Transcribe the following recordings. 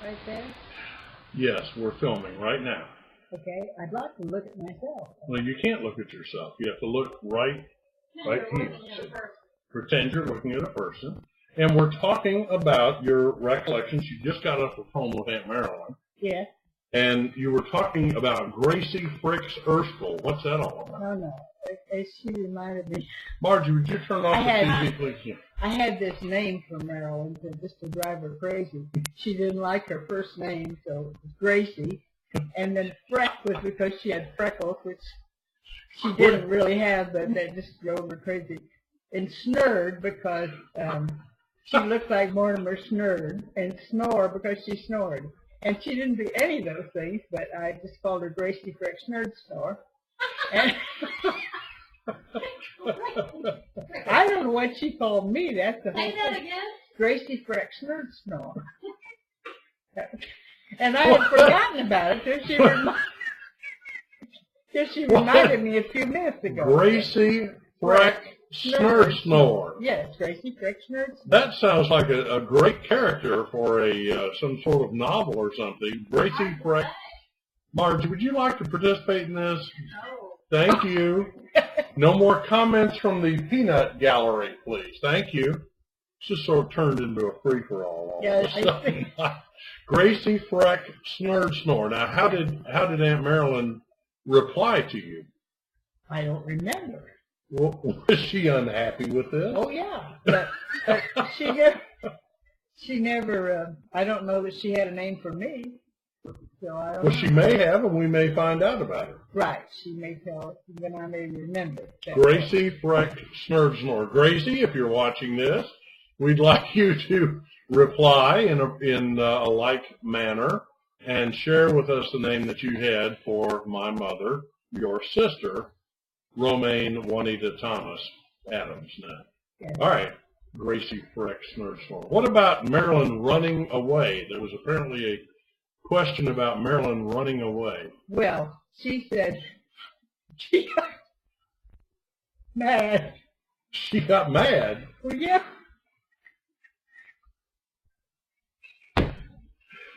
right there? Yes, we're filming right now. Okay, I'd like to look at myself. Well, you can't look at yourself. You have to look right here. Pretend you're looking at a person. And we're talking about your recollections. You just got off the phone with Aunt Marilyn. Yeah. And you were talking about Gracie Frecks Erskine. What's that all about? No, no. She reminded me. Margie, would you turn off the TV, please? Yeah. I had this name for Marilyn just to drive her crazy. She didn't like her first name, so it was Gracie. And then Freck was because she had freckles, which she didn't really have, but that just drove her crazy. And Snerd because she looked like Mortimer Snerd, and Snore because she snored. And she didn't do any of those things, but I just called her Gracie Freck Snerd Snore. And I don't know what she called me. That's the whole thing. Say that again? Gracie Freck Snerd Snore. And I had forgotten about it till she reminded me a few minutes ago. Gracie Freck Snerd Snore. Yes, Gracie Freck Snerd Snore. That sounds like a great character for some sort of novel or something. Gracie Freck. Margie, would you like to participate in this? No. Thank you. No more comments from the peanut gallery, please. Thank you. It's just sort of turned into a free-for-all. Yeah, I see. Gracie Freck Snerd Snore. Now, how did Aunt Marilyn reply to you? I don't remember. Well, was she unhappy with this? Oh yeah, but she never. I don't know that she had a name for me. So I don't know. She may have, and we may find out about it. Right, she may tell us, then I may remember. Gracie Freck Snerd Snore. Gracie, if you're watching this, we'd like you to reply in a like manner and share with us the name that you had for my mother, your sister, Romaigne Juanita Thomas Adams. Now, yes. All right, Gracie Freck Snerd Snore. What about Marilyn running away? There was apparently a question about Marilyn running away. Well, she said she got mad. She got mad? Well, yeah.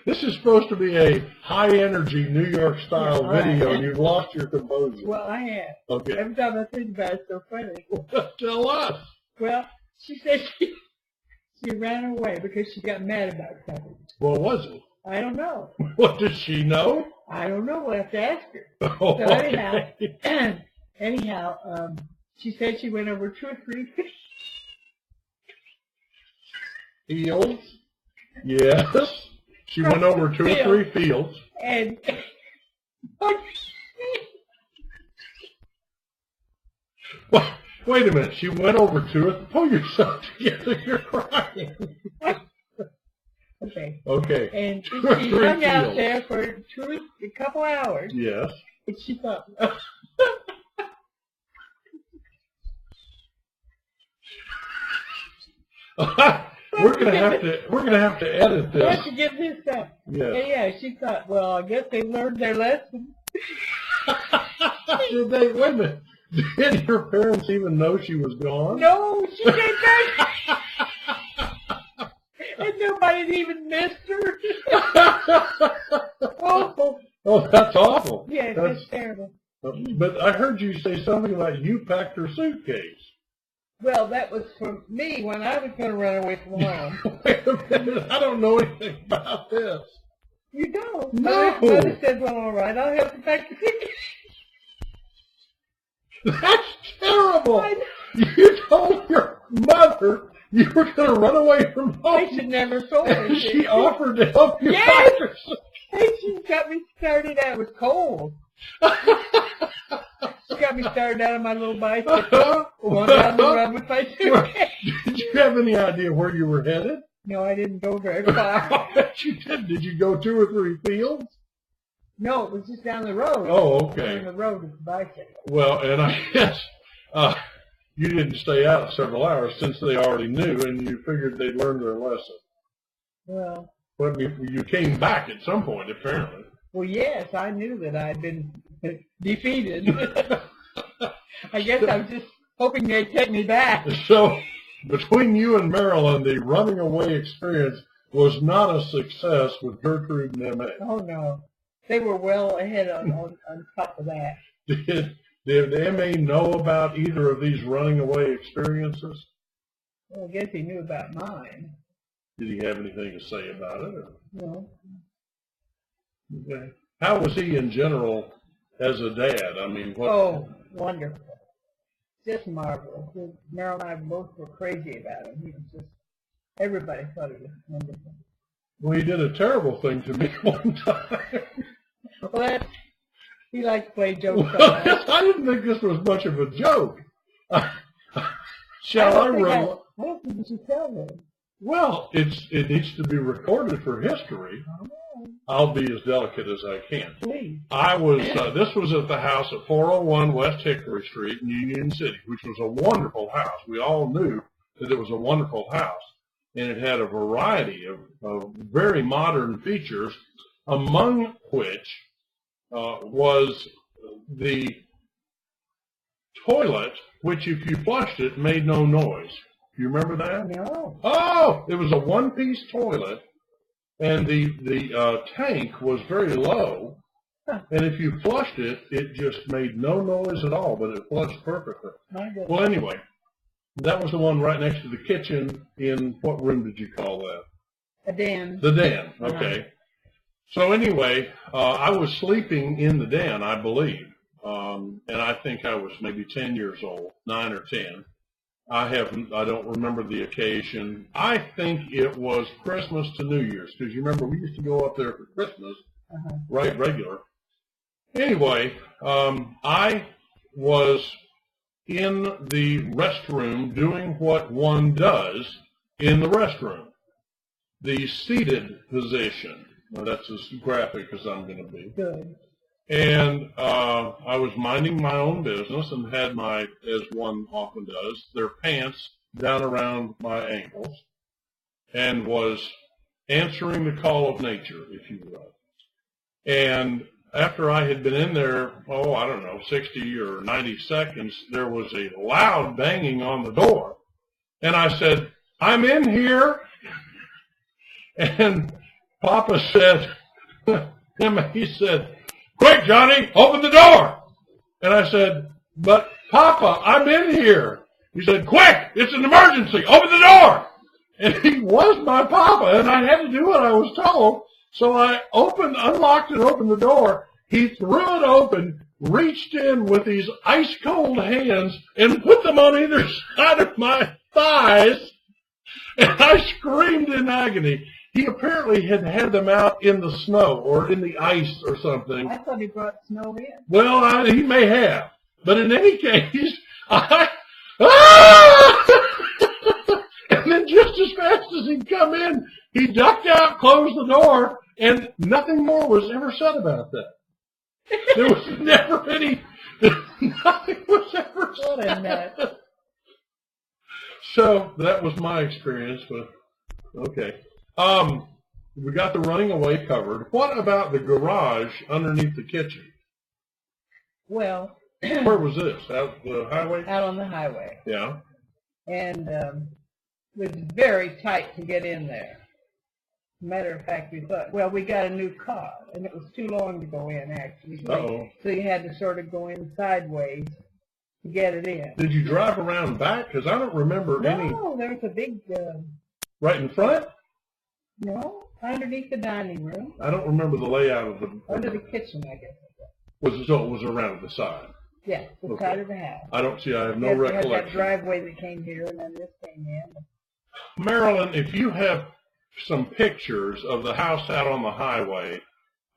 This is supposed to be a high-energy New York-style video, and you've lost your composure. Well, I have. Okay. Every time I think about it, it's so funny. Well, tell us. Well, she said she ran away because she got mad about something. What was it? I don't know. What, does she know? I don't know. We'll have to ask her. Oh, So okay. anyhow, she said she went over 2 or 3 Fields? Yes. She went over 2 or 3 fields. And Wait a minute. She went over 2 or... Pull yourself together. You're crying. okay. Okay. And 2 or 3 she hung out fields. there for a couple hours. Yes. And she thought, We're gonna have to edit I have this. to get this up. Yes. And yeah, she thought, well, I guess they learned their lesson. Did they? Wait a minute. Did your parents even know she was gone? No, she came back. And nobody even missed her. Oh, that's awful. Yeah, that's terrible. But I heard you say something about you packed her suitcase. Well, that was for me when I was going to run away from home. Wait a minute. I don't know anything about this. You don't? No. Mother said, well, all right, I'll help you pack the ticket. That's terrible. You told your mother you were going to run away from home. I should never told her. And she offered to help you Yes. pack her suitcase. Hey, she got me started out. It was cold. She got me started out on my little bicycle. Going down the road with my suitcase. Did you have any idea where you were headed? No, I didn't go very far. I bet you did. Did you go 2 or 3 fields? No, it was just down the road. Oh, okay. Down the road with the bicycle. Well, and I guess you didn't stay out several hours since they already knew, and you figured they'd learned their lesson. Well, But you came back at some point, apparently. well, yes, I knew that I'd been defeated. I guess I was just hoping they'd take me back. So, between you and Marilyn, the running away experience was not a success with Gertrude and M.A. Oh, no. They were well ahead on top of that. Did M.A. know about either of these running away experiences? Well, I guess he knew about mine. Did he have anything to say about it? Or? No. Okay. How was he in general as a dad? I mean, what? Oh, wonderful. Just marvelous. Merrill and I both were crazy about him. He was just, everybody thought he was wonderful. Well, he did a terrible thing to me one time. Well, he liked to play jokes on Well, us. I didn't think this was much of a joke. Shall I run? What did you tell him? Well, it needs to be recorded for history. I'll be as delicate as I can. Please. This was at the house at 401 West Hickory Street in Union City, which was a wonderful house. We all knew that it was a wonderful house, and it had a variety of very modern features, among which was the toilet, which if you flushed it made no noise. Do you remember that? No. Oh, it was a one-piece toilet, and the tank was very low, and if you flushed it, it just made no noise at all, but it flushed perfectly. Well, anyway, that was the one right next to the kitchen in, what room did you call that? A den. The den, okay. So anyway, I was sleeping in the den, I believe, and I think I was maybe 10 years old, 9 or 10. I don't remember the occasion. I think it was Christmas to New Year's, because you remember we used to go up there for Christmas, right, regular. Anyway, I was in the restroom doing what one does in the restroom, the seated position. Now, that's as graphic as I'm going to be. Good. And I was minding my own business and had my, as one often does, their pants down around my ankles, and was answering the call of nature, if you will. And after I had been in there, I don't know, 60 or 90 seconds, there was a loud banging on the door. And I said, "I'm in here." And Papa said, he said, "Quick, Johnny, open the door." And I said, "But Papa, I'm in here." He said, "Quick, it's an emergency, open the door." And he was my Papa, and I had to do what I was told. So I unlocked and opened the door. He threw it open, reached in with these ice-cold hands, and put them on either side of my thighs. And I screamed in agony. He apparently had had them out in the snow or in the ice or something. I thought he brought snow in. Well, he may have. But in any case, and then just as fast as he'd come in, he ducked out, closed the door, and nothing more was ever said about that. There was never any, nothing was ever said. What a nut. So that was my experience, but okay. We got the running away covered. What about the garage underneath the kitchen? Well, where was this? Out the highway? Out on the highway. Yeah. And it was very tight to get in there. Matter of fact, we thought, well, we got a new car, and it was too long to go in, actually. So you had to sort of go in sideways to get it in. Did you drive around back? Because I don't remember any. No, there was a big... right in front? No, underneath the dining room. I don't remember the layout of the... Under the kitchen, I guess. So it was around the side? Yes, the side of the house. I have no recollection. We had that driveway that came here, and then this came in. Marilyn, if you have some pictures of the house out on the highway,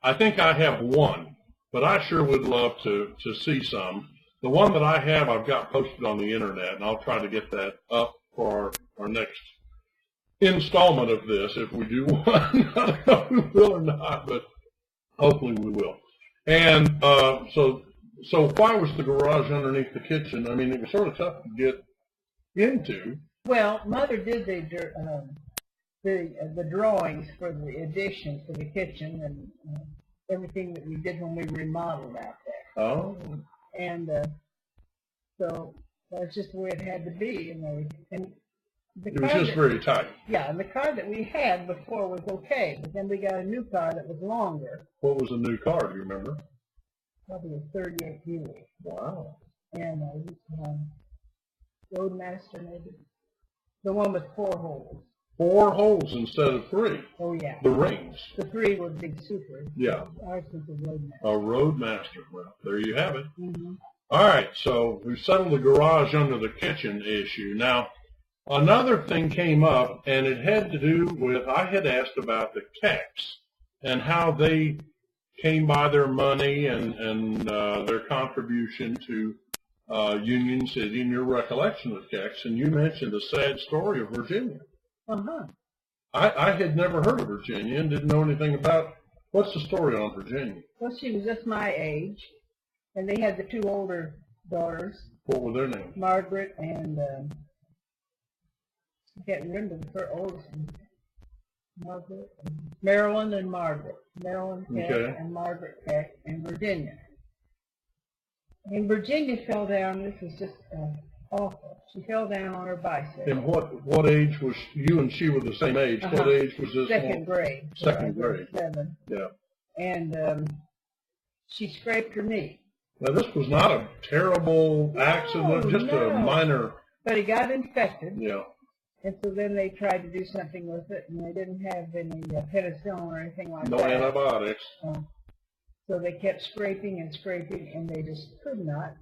I think I have one, but I sure would love to see some. The one that I have, I've got posted on the internet, and I'll try to get that up for our next installment of this, if we do one. I don't know if we will or not, but hopefully we will. And so why was the garage underneath the kitchen? I mean, it was sort of tough to get into. Well, Mother did the drawings for the addition to the kitchen and everything that we did when we remodeled out there. Oh. And so that's just the way it had to be. And It was just very tight. Yeah, and the car that we had before was okay, but then we got a new car that was longer. What was the new car? Do you remember? Probably a 38 Buick. Wow. And Roadmaster maybe. The one with 4 holes. 4 holes instead of 3. Oh, yeah. The rings. The 3 were big super. Yeah. Ours was a Roadmaster. A Roadmaster. Well, there you have it. Mm-hmm. All right, so we settled the garage under the kitchen issue. Now, another thing came up, and it had to do with, I had asked about the Kecks and how they came by their money and their contribution to Union City and your recollection of Kecks, and you mentioned the sad story of Virginia. Uh-huh. I had never heard of Virginia and didn't know anything about, what's the story on Virginia? Well, she was just my age, and they had the 2 older daughters. What were their names? Margaret and, I can't remember the oldest one. Margaret, Marilyn and Margaret. Marilyn Keck and Margaret Keck and Virginia. And Virginia fell down. This was just awful. She fell down on her bicycle. And what age was you and she were the same age? Uh-huh. What age was this? Second grade. Second grade. 7. Yeah. And she scraped her knee. Now this was not a terrible accident, just a minor. But it got infected. Yeah. And so then they tried to do something with it, and they didn't have any penicillin or anything like that. No antibiotics. So they kept scraping and scraping, and they just could not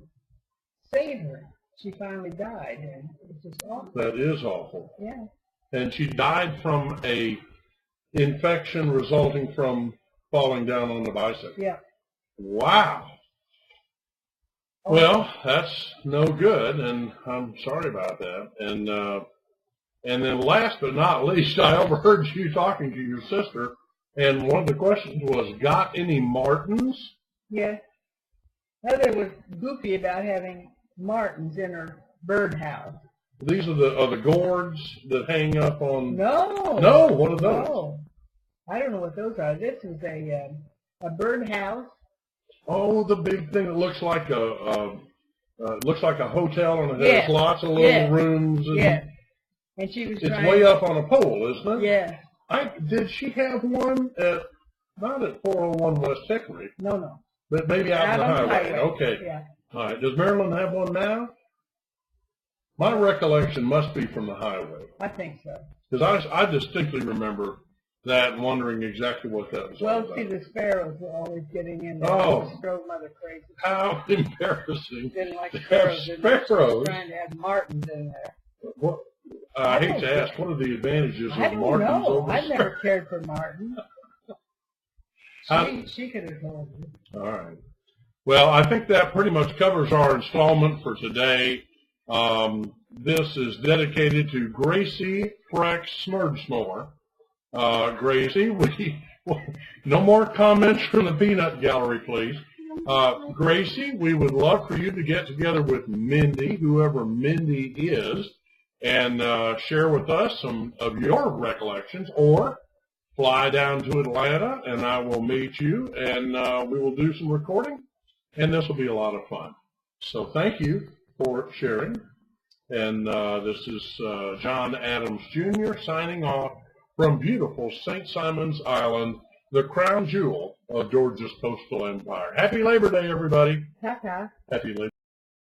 save her. She finally died, and it was just awful. That is awful. Yeah. And she died from a infection resulting from falling down on the bicycle. Yeah. Wow. Oh. Well, that's no good, and I'm sorry about that. And then last but not least, I overheard you talking to your sister, and one of the questions was, got any martins? Yeah. Mother was goofy about having martins in her birdhouse. These are the gourds that hang up on... No. No, what are those? No. I don't know what those are. This is a birdhouse. Oh, the big thing that looks like a hotel, and it has lots of little rooms. And And she was it's way up on a pole, isn't it? Yeah. Did she have one not at 401 West Hickory? No. But maybe out on the highway. Okay. Yeah. All right. Does Maryland have one now? My recollection must be from the highway. I think so. Because I distinctly remember that and wondering exactly what that was all about. See, the sparrows were always getting in there. Oh. It drove Mother crazy. How embarrassing. Didn't like to sparrows. have sparrows. Trying to have martins in there. What? I hate to ask, what are the advantages of martins over sparrows? I've never sparrows? cared for martins. She could have told me. All right. Well, I think that pretty much covers our installment for today. This is dedicated to Gracie, Frecks, Snerd, Snore. Gracie, no more comments from the peanut gallery, please. Gracie, we would love for you to get together with Mindy, whoever Mindy is, and share with us some of your recollections, or fly down to Atlanta and I will meet you and we will do some recording, and this will be a lot of fun. So thank you for sharing. And this is John Adams Jr. signing off from beautiful St. Simon's Island, the crown jewel of Georgia's coastal empire. Happy Labor Day, everybody. Ta-ta. Happy Labor Day.